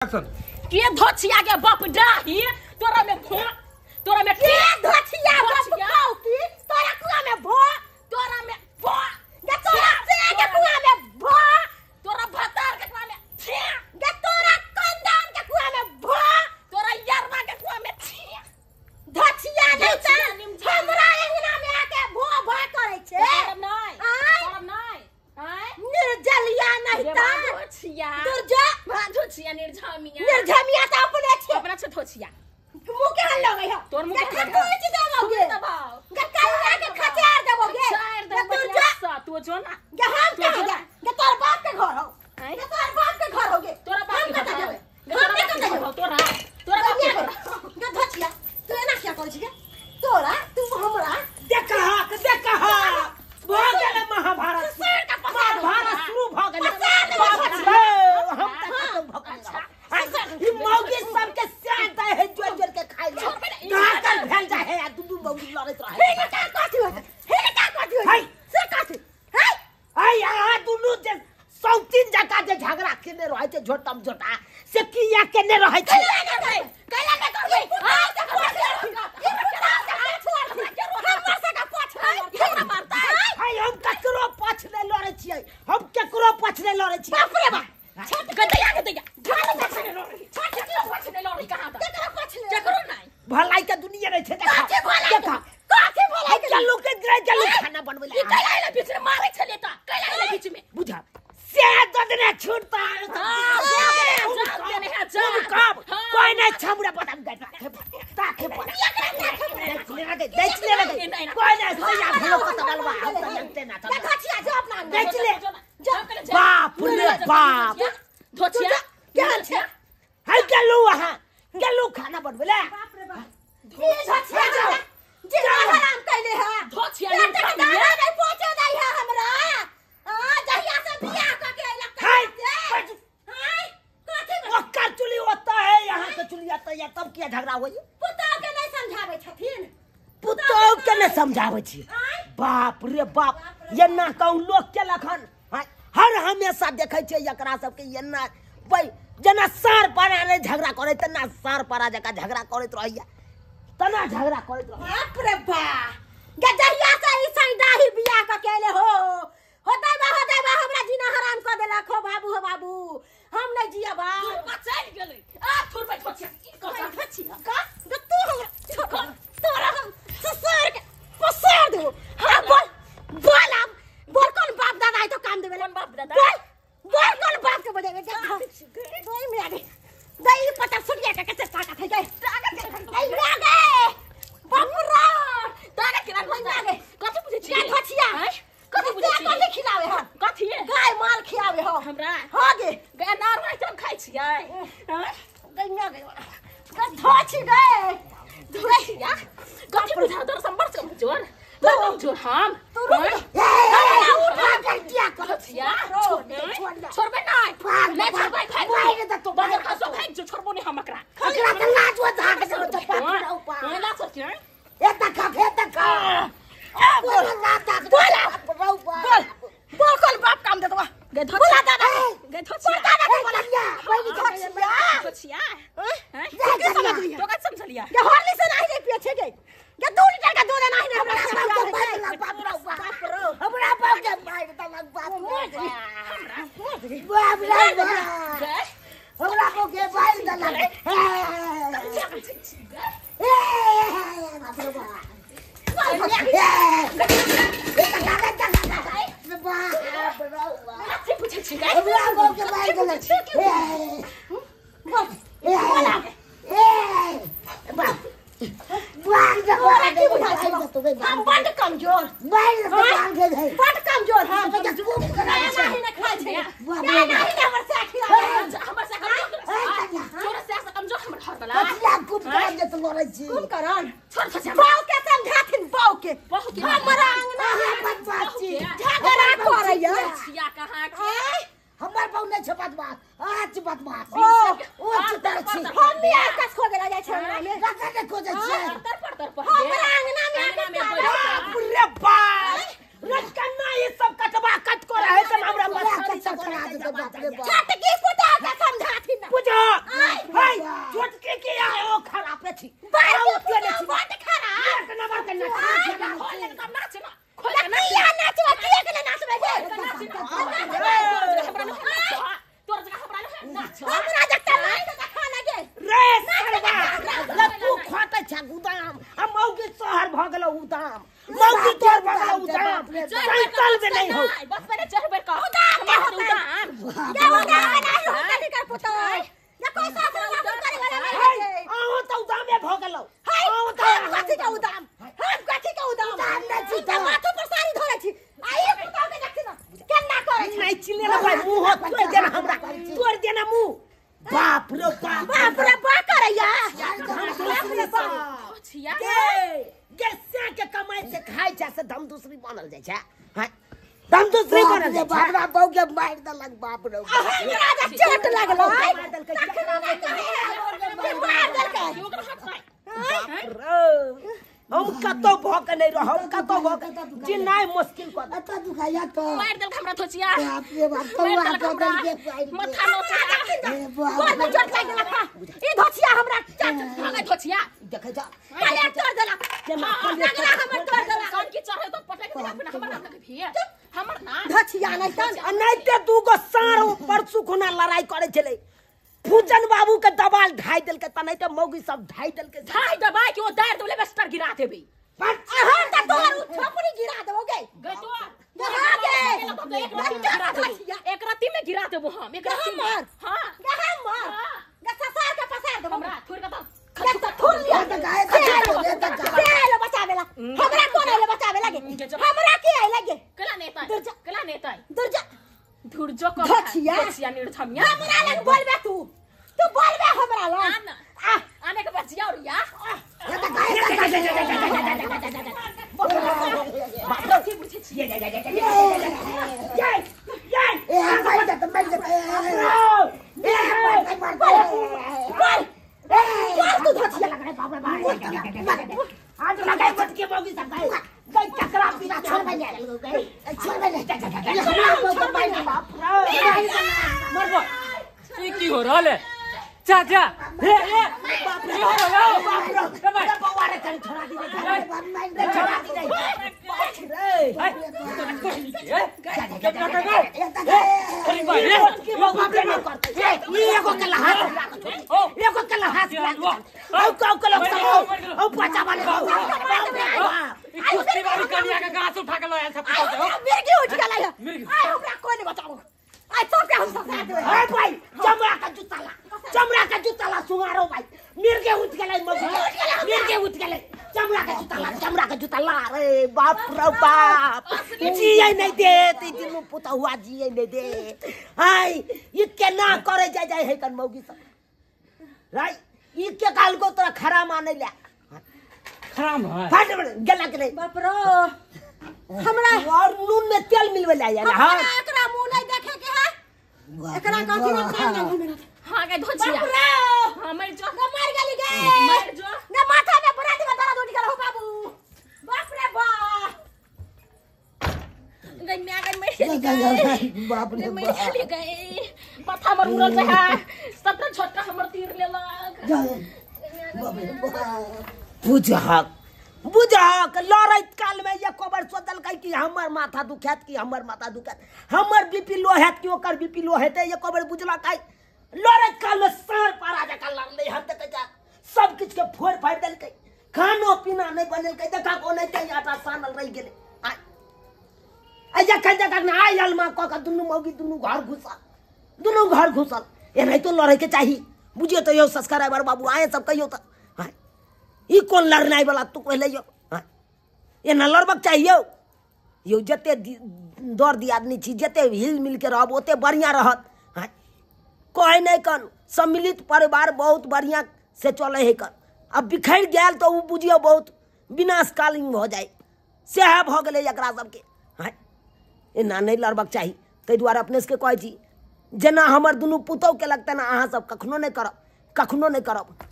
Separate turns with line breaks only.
के धोछिया के बाप डाही तोरा में भो तोरा में के धोछिया बाप की तोरा कुआ में भो तोरा में भो गे तोरा से के कुआ में भो तोरा भतार के कुआ में छे गे तोरा कंदान के कुआ में भो तोरा यारवा के कुआ में छे धोछिया नहीं त हमरा अंगना में आके भो भो करे छे तोरा नहीं निर्जलिया नहीं त धोछिया धोछिया निर्झमिया त अपने छे अपना छे धोछिया मुंह के हल लगै ह तोर मुंह के कोई चीज दबोगे गे कल्ला के खचार दबोगे तू जो ना गे हम के गे तोर बाप के घर हो गे तोर बाप के घर होगे तोरा बाप के घर हो तोरा बाप के घर गे धोछिया तू एना क्या करै छी गे तोरा तू हमरा देखा भ गेलै महाभारत शुरू भ गेलै हम तक भगल मौगी सबके साथ है जोर के खाइ ले काटल भेल जा है दुदू मौगी लड़त रहे हे का काठी है से काठी है आई आ दुनु जे सौतीन जका जे झगड़ा केने रहै छै झोटम झोटा से किया केने रहै छै कैला के करबै हम ककरो पछले लड़ै छियै हम केकरो पछले लड़ै छियै बाप रे बा छट गदैया घर पछले लड़ै छट केकरो पछले लड़ै कहां त केकरो नहीं भलाई के दुनिया रे छै देखा काके भलाई के लोग के गिरै के खाना बनबै ले कैला ले बीच में मारै छले त कैला ले बीच में बुझा से ददने छूटता कोई नहीं छमुड़ा पटम गई ताके पर देख ले कोई नहीं सया भेलो पता बलवा जानते ना धोछिया जो अपना देख ले बाप रे बाप धोछिया क्या छै है गेलू खाना बनबे ले बाप रे बाप ये धोछिया जे हराम कैले है धोछिया नहीं पहुंचे दई है हमरा जहिया से बियाह क के लगता है ओकर चुली होता है यहाँ के चुली आता है तब क्या झगड़ा होई पुतौ के नहीं समझावे छथिन पुतौ के नहीं समझावे छी बाप रे बाप एना कहू लोग के लखन हर हमेशा देखै छै एकरा सबके एना भाई जना सार पारा रे झगड़ा करे तना सार पारा जका झगड़ा करैत रहैया तना झगड़ा करैत रह बाप रे बा गे जहिया से ई सैदाही बियाह क केले हो होतै बा हमरा जीना हराम क देलक हो बाबू हम नहीं जिया बा चल गेलै आ थोरबै धोछिया की कहै धोछिया का ग तू तोरा हम ससुर के पसर दो हां बोल कौन बाप दादा है तो काम देवे कौन बाप दादा बोल कौन बाप के बजेगे दोई में आगे दई पता सुनिया के कैसे ताकत है गए बाप रे ताकत के रख लागे कथि बुझे छी धोछिया कथि बुझे छी कथि खिलावे ह कथि गाय माल खियावे ह हमरा हां गे गाय नार नहीं हम खाइ छियै गैया गे धोछि गे धोछिया कथि बुझा दर संबर से जोर जोर हम उठा गटिया धोछिया छोड़बे नहीं ले छोड़बे खाइ दे तो बाहर का सो खाइ छोड़बो नहीं हम एकरा के लाज हो धाक से चप्पा ऊपर ला सोच एता खा बोल कौन बाप काम देतवा गे धोछिया गे धोछिया धोछिया तो का समझलिया गे होली से नहीं रे पिए छे गे 2 लीटर का दूध नहीं हमरा बाप रो हमरा बाप के मार देलक बाप हमरा को के मार देलक हम बड़ कमजोर हम नहीं खाइ छै नहीं हमर से कमजोर हमर घर वाला गुप कर दे तो लड़ै छी गुप करन छोड़ बाऊ के समझाथिन बाऊ के हमरा अंगना में बाची झगड़ा करैया छिया कहां के हमर बाऊ नै छै बदमाश आज बदमाश ओ चितर छी हम बियाह कस खो गेला जाय छै हमरा में रखा के खोजै छी तर पर हमरा अंगना में बाप रे बाप रचकन्ना ये सब कटवा कट को रहे त हमरा बस कट करा दे बाप रे बाप छट की पुता के समझाथिन पूछो छी
बात खरा
एक नंबर के नाच
खोल के नाच ना खोल के नाचवा के के नाचबे गे तोर जगह हमरा नाच हमरा जगह नहीं तो खाना गे
रे सरवा तू खोटे छ गुदाम हम मौगी शहर भ गेलो उदाम मौगी तोर भ गेलो उदाम साइकिल में नहीं हो
बस पहले चढ़बे का उदाम क्या उदाम नहीं हो कनी कर पुतो या कोई साथ करे वाला नहीं है
आओ तो उदाम में भ गेलो
आओ तो कथि का उदाम हम कथि का उदाम नहीं छी माथो पर सारी धरे छी आइए पुतो के देखी ना केना करे छी
नहीं चिल्ले रे भाई मुंह तोड़ देना हमरा तोड़ देना मुंह बाप रे
बा करैया
बाप रे बाप
छिया
गैसे के कमाई से खाई जा से दम दूसरी बनल जाय छै हां दम दूसरी बनल जाय छै
बाबरा बौ के मार देलक बाप रे
हमरा जे चोट लागलो
मार देल हम कतो भक नहीं रह हम कतो भक चिन्नाई मुश्किल कर
अत दुखाया तो
मार देल हमरा थोचिया
बाप रे बाप तो बात बदल के
माथा नो कोन में चोट लाग गेला ई धोचिया हमरा भागे धोचिया
देखे जा
पले तोड़ देला
केना
लगला हमर तोड़ देला कान की चढ़े तो पटक के अपना हमर नाम के भी हमर ना
धचिया नहीं तन अनैते दू गो सारो परसु खुना लड़ाई करे चले फूजन बाबू के दबाल ढाई देल के तनैते मौगी सब ढाई देल के
ढाई दबाई के वो दायर दोले बेस्टर गिरा देबी
हम
त तोहर छपरी गिरा देबो गे गे तो एक राती में गिरा देबो हम एक राती में हां हम गथा सार के पसार देबो हमरा थोड़ के तो थोड़ लिया ले बचावेला हमरा कोन ले बचावे लागे हमरा के आइ लागे कला नेता दुर्जा धुरजो को धचिया निर्धमिया हमरा लग बोलबे तू बोलबे हमरा लग आने के बचिया और या
आज लगाई मत के मौगी सब गई गई चकरा पीना छोड़ बन गई छोड़ बन
मरबो ई की हो रहल है चाचा हे बाप रे हो बाप रे भाई
बवारे कर छोड़ा दी छोड़ा दी
अरे भाई रे
की मौगी पे न करते ये एको कला हाथ ओ को लोग सब ओ पाचा वाले
कुश्ती वाली कन्या का घास उठा के लाया सब
मिर्गी उठ गेला है आई हमरा कोई नहीं बचाओ आई तो के हम सब दे
ए भाई चमड़ा का जूता ला सुगारो भाई मिर्गे उठ गेलै मिर्गे उठ गेलै चमड़ा का जूता ला रे बाप रे बाप जियै नहीं देत ई दिनु पुता हुआ जियै नहीं देत हाय ई केना करे जाय है कन मौगी सब राई ई के काल को तोरा खरा मानै ले
खराम है
फट गेला के नहीं
बाप रो हमरा
और नून में तेल मिलवे ले आया हां
एकरा मुंह नहीं देखे के है एकरा कथि ना खाना हां के धोचिया बाप रो हमर जो मर गेली गे मर जो ना माथा में बड़ा दिमा दर्द उठ गेल हो बाबू बाप रे गई मैं गई
बाप रे
मैं चली गई माथा मर उड़ल है सबटा छोटा हमर तीर लेलक
बुझहक लड़ैत काल में ये खबर सोचल कि हमर माथा दुखैत कि हमर माथा दुखैत हमर बीपी लो हैत कि ओकर बीपी लो हेतै ये खबर बुझलक लड़ैत काल में सार पारा जका लड़लै हम देखे जा सब किछ के फोड़ फाड़ देलकै खानो पीना नहीं बनलकै देखा को नहीं तै आटा सानल रह गेलै आ जखन जखन ना आई अलमा क के दुनू मौगी दुनू घर घुसल एनाही तो लड़ै के चाही बुझियो तो यो सब्सक्राइबर बाबू आए सब कहियो त ई कौन लड़नाई वाला तू कहले यो ये न लड़बक चाहिए यो जते दौड़ दी आदमी छी जते हिल मिल के रहब ओते बढ़िया रहत कहे नहीं कन सम्मिलित परिवार बहुत बढ़िया से चले है कन अब बिखर गया तो वो बुझियो बहुत विनाशकालीन हो जाए सेहा भ गेले एकरा सबके एना नहीं लड़बक चाहिए ताहि दुआरे अपने से कहे छी जेना हमर दुनू पुतौह के लगतै ना अहाँ सब कखनो नहीं करब